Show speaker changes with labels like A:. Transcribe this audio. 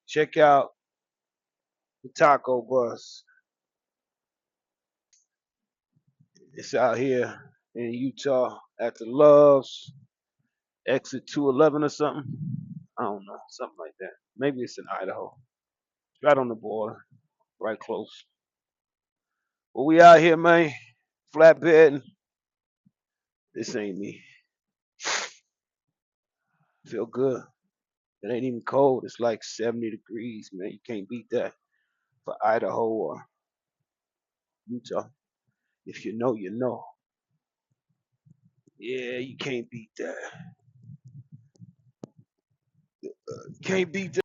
A: Check out the taco bus. It's out here in Utah at the Loves, exit 211 or something. I don't know, something like that. Maybe it's in Idaho. It's right on the border, right close. But we out here, man. Flatbed. This ain't me. Feel good. It ain't even cold. It's like 70 degrees, man. You can't beat that for Idaho or Utah. If you know, you know. Yeah, you can't beat that. Can't beat that.